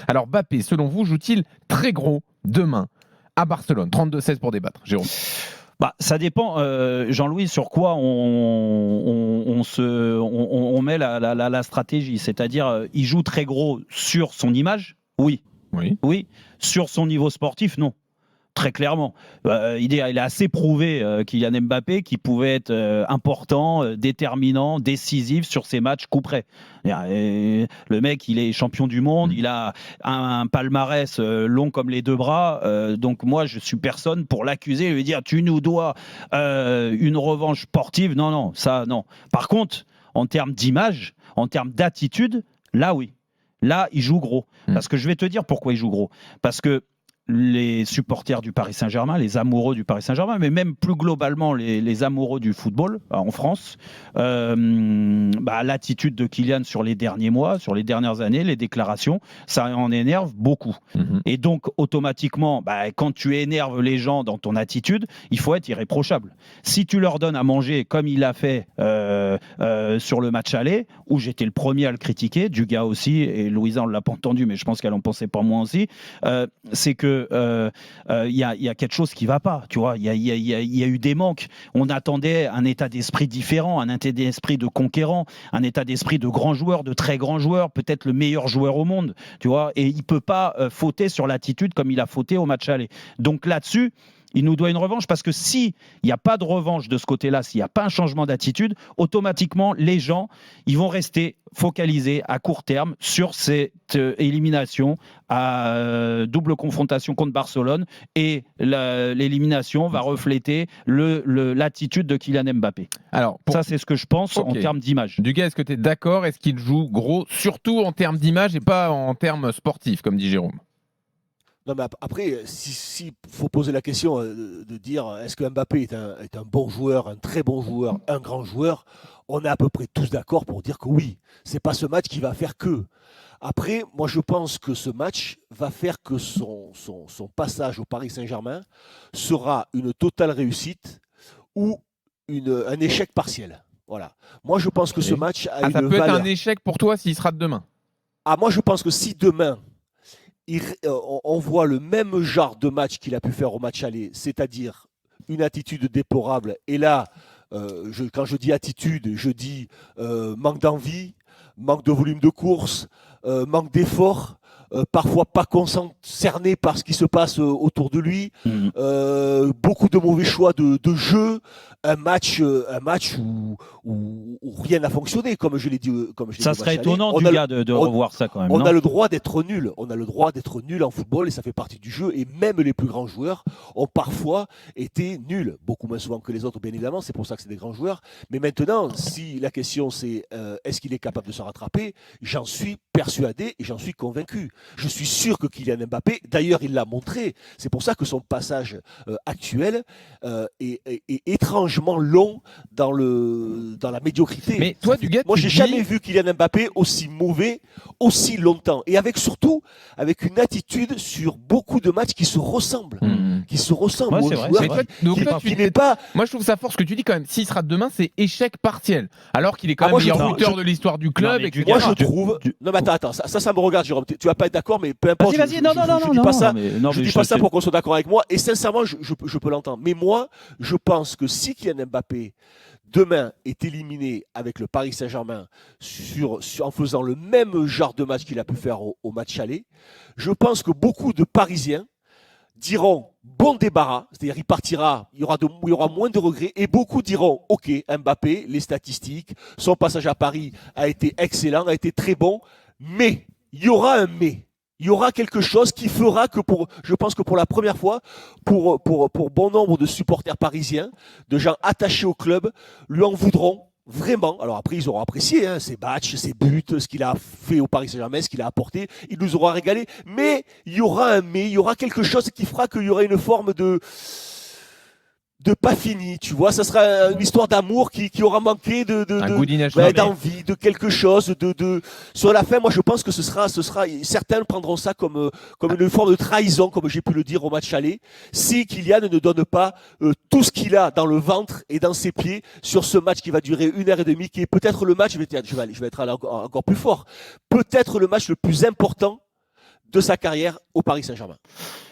Alors Mbappé, selon vous, joue-t-il très gros demain à Barcelone? 32-16 pour débattre. Jérôme. Ça dépend, Jean-Louis, sur quoi on met la stratégie. C'est-à-dire, il joue très gros sur son image, oui. Sur son niveau sportif, non. Très clairement. Il est assez prouvé, Kylian Mbappé, qui pouvait être important, déterminant, décisif sur ses matchs coup près. Le mec, il est champion du monde, il a un palmarès long comme les deux bras. Donc moi, je suis personne pour l'accuser et lui dire tu nous dois une revanche sportive. Non, ça, non. Par contre, en termes d'image, en termes d'attitude, là, oui. Là, il joue gros. Parce que je vais te dire pourquoi il joue gros. Parce que les supporters du Paris Saint-Germain, les amoureux du Paris Saint-Germain, mais même plus globalement les amoureux du football en France, l'attitude de Kylian sur les derniers mois, sur les dernières années, les déclarations, ça en énerve beaucoup. Et donc, automatiquement, quand tu énerves les gens dans ton attitude, il faut être irréprochable. Si tu leur donnes à manger comme il a fait sur le match aller, où j'étais le premier à le critiquer, Dugas aussi, et Louisa, on ne l'a pas entendu, mais je pense qu'elle en pensait pas moins aussi, c'est que il y a quelque chose qui ne va pas, tu vois. Il y a eu des manques. On attendait un état d'esprit différent, un état d'esprit de conquérant, un état d'esprit de grand joueur, de très grand joueur, peut-être le meilleur joueur au monde, tu vois. Et il ne peut pas fauter sur l'attitude comme il a fauté au match aller. Donc là-dessus, il nous doit une revanche parce que s'il n'y a pas de revanche de ce côté-là, s'il n'y a pas un changement d'attitude, automatiquement, les gens, ils vont rester focalisés à court terme sur cette élimination à double confrontation contre Barcelone et l'élimination va refléter l'attitude de Kylian Mbappé. Alors, ça, c'est ce que je pense en termes d'image. Dugas, est-ce que tu es d'accord? Est-ce qu'il joue gros, surtout en termes d'image et pas en termes sportifs, comme dit Jérôme? Non, mais après, s'il faut poser la question de dire est-ce que Mbappé est un bon joueur, un très bon joueur, un grand joueur, on est à peu près tous d'accord pour dire que oui. C'est pas ce match qui va faire que. Après, moi je pense que ce match va faire que son passage au Paris Saint-Germain sera une totale réussite ou un échec partiel. Voilà. Moi je pense que ce match a une valeur. Ça peut être un échec pour toi s'il sera de demain. Moi je pense que si demain on voit le même genre de match qu'il a pu faire au match aller, c'est-à-dire une attitude déplorable. Et là, quand je dis attitude, je dis manque d'envie, manque de volume de course, manque d'effort, parfois pas concerné par ce qui se passe autour de lui, beaucoup de mauvais choix de jeu, un match où rien n'a fonctionné, comme je l'ai dit. Ça serait étonnant du gars de revoir ça quand même. On a le droit d'être nul. On a le droit d'être nul en football et ça fait partie du jeu. Et même les plus grands joueurs ont parfois été nuls, beaucoup moins souvent que les autres, bien évidemment. C'est pour ça que c'est des grands joueurs. Mais maintenant, si la question c'est est-ce qu'il est capable de se rattraper, j'en suis persuadé et j'en suis convaincu. Je suis sûr que Kylian Mbappé, d'ailleurs, il l'a montré. C'est pour ça que son passage actuel est étrange long dans la médiocrité. Mais toi, moi, j'ai jamais vu Kylian Mbappé aussi mauvais aussi longtemps et surtout avec une attitude sur beaucoup de matchs qui se ressemblent, aux joueurs qui n'est pas. Moi, je trouve ça fort ce que tu dis quand même. S'il sera demain, c'est échec partiel, alors qu'il est quand même le meilleur buteur de l'histoire du club. Moi, je trouve. Non, mais attends, ça me regarde, Jérôme. Tu vas pas être d'accord, mais peu importe. Vas-y, non. Je dis pas ça. Je dis pas ça pour qu'on soit d'accord avec moi. Et sincèrement, je peux l'entendre. Mais moi, je pense que si Kylian Mbappé demain est éliminé avec le Paris Saint-Germain en faisant le même genre de match qu'il a pu faire au match aller, je pense que beaucoup de Parisiens diront bon débarras, c'est-à-dire il y aura moins de regrets et beaucoup diront ok, Mbappé, les statistiques, son passage à Paris a été excellent, a été très bon, mais il y aura un mais. Il y aura quelque chose qui fera que je pense que pour la première fois, pour bon nombre de supporters parisiens, de gens attachés au club, lui en voudront vraiment. Alors après, ils auront apprécié ses matchs, ses buts, ce qu'il a fait au Paris Saint-Germain, ce qu'il a apporté. Il nous aura régalé. Mais il y aura il y aura quelque chose qui fera qu'il y aura une forme de pas fini, tu vois, ça sera une histoire d'amour qui aura manqué d'envie, de quelque chose, sur la fin, moi je pense que ce sera, certains prendront ça comme une forme de trahison, comme j'ai pu le dire au match aller, si Kylian ne donne pas tout ce qu'il a dans le ventre et dans ses pieds sur ce match qui va durer 1h30, qui est peut-être le match, je vais être encore plus fort, peut-être le match le plus important de sa carrière au Paris Saint-Germain.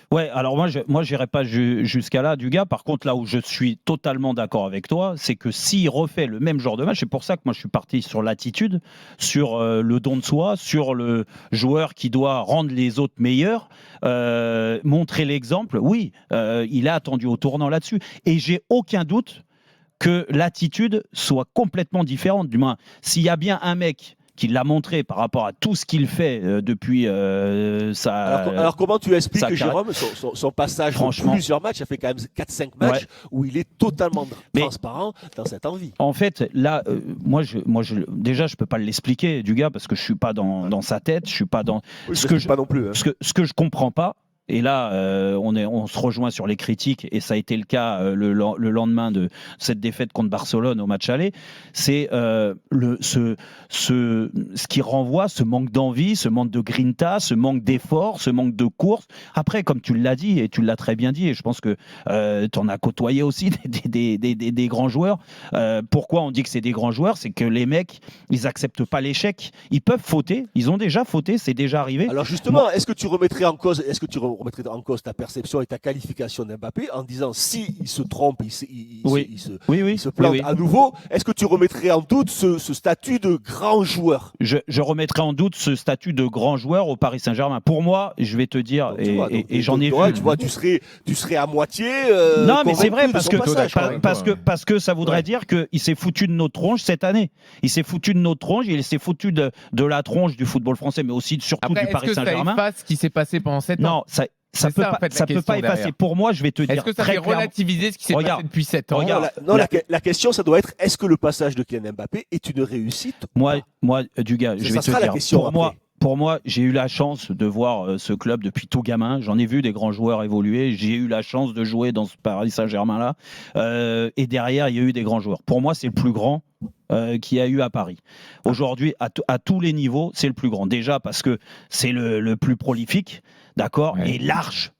Ouais, alors moi j'irai pas jusqu'à là, Dugas. Par contre, là où je suis totalement d'accord avec toi, c'est que s'il refait le même genre de match, c'est pour ça que moi je suis parti sur l'attitude, sur le don de soi, sur le joueur qui doit rendre les autres meilleurs, montrer l'exemple. Oui, il a attendu au tournant là-dessus. Et j'ai aucun doute que l'attitude soit complètement différente. Du moins, s'il y a bien un mec qui l'a montré par rapport à tout ce qu'il fait depuis sa. Alors comment tu expliques que Jérôme, son passage en plusieurs matchs, ça fait quand même 4-5 matchs où il est totalement transparent dans cette envie. En fait, là, déjà, je peux pas l'expliquer, du gars, parce que je suis pas dans sa tête, je suis pas dans. Pas non plus. Hein. Ce que je comprends pas. Et là, on se rejoint sur les critiques, et ça a été le cas le lendemain de cette défaite contre Barcelone au match aller. C'est ce qui renvoie ce manque d'envie, ce manque de grinta, ce manque d'effort, ce manque de course. Après, comme tu l'as dit, et tu l'as très bien dit, et je pense que tu en as côtoyé aussi des grands joueurs. Pourquoi on dit que c'est des grands joueurs? C'est que les mecs, ils acceptent pas l'échec. Ils peuvent fauter, ils ont déjà fauté, c'est déjà arrivé. Alors justement, est-ce que tu remettrais en cause ta perception et ta qualification d'Mbappé en disant si il se trompe, il se plante à nouveau, est-ce que tu remettrais en doute ce statut de grand joueur? Je remettrais en doute ce statut de grand joueur au Paris Saint-Germain. Pour moi, je vais te dire, et j'en ai vu. Tu vois, tu serais à moitié. Non, mais c'est vrai parce que ça voudrait dire qu'il s'est foutu de notre tronche cette année. Il s'est foutu de notre tronche, il s'est foutu de la tronche du football français, mais aussi surtout du Paris Saint-Germain. Est-ce que ça efface ce qui s'est passé pendant 7 ans? Non, ça peut pas effacer. Pour moi, je vais te dire. Est-ce que ça fait relativiser ce qui s'est passé depuis 7 ans? La question, ça doit être est-ce que le passage de Kylian Mbappé est une réussite? Moi, Dugas, je vais te dire. Pour moi, j'ai eu la chance de voir ce club depuis tout gamin. J'en ai vu des grands joueurs évoluer. J'ai eu la chance de jouer dans ce Paris Saint-Germain-là. Et derrière, il y a eu des grands joueurs. Pour moi, c'est le plus grand qu'il y a eu à Paris. Aujourd'hui, à tous les niveaux, c'est le plus grand. Déjà parce que c'est le plus prolifique. D'accord, ouais. Et large.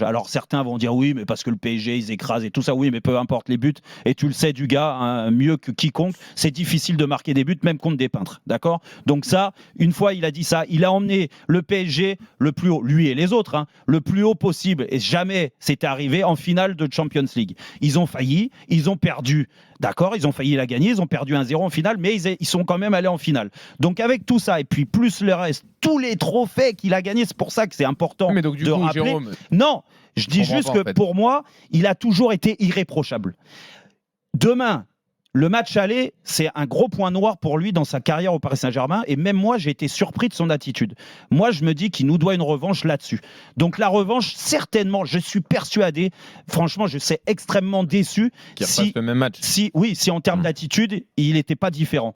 Alors certains vont dire oui, mais parce que le PSG ils écrasent et tout ça. Oui, mais peu importe les buts. Et tu le sais, Dugas, hein, mieux que quiconque, c'est difficile de marquer des buts, même contre des peintres. D'accord. Donc ça, une fois il a dit ça, il a emmené le PSG le plus haut, lui et les autres, hein, le plus haut possible. Et jamais c'était arrivé en finale de Champions League. Ils ont failli, ils ont perdu. D'accord, ils ont failli la gagner, ils ont perdu 1-0 en finale, mais ils sont quand même allés en finale. Donc avec tout ça, et puis plus le reste, tous les trophées qu'il a gagnés, c'est pour ça que c'est important mais donc, du coup, rappeler. Jérôme, non, je dis juste que pour moi, il a toujours été irréprochable. Demain, le match aller, c'est un gros point noir pour lui dans sa carrière au Paris Saint-Germain. Et même moi, j'ai été surpris de son attitude. Moi, je me dis qu'il nous doit une revanche là-dessus. Donc la revanche, certainement, je suis persuadé. Franchement, je suis extrêmement déçu. Qu'il repasse le même match. Si en termes d'attitude, il n'était pas différent.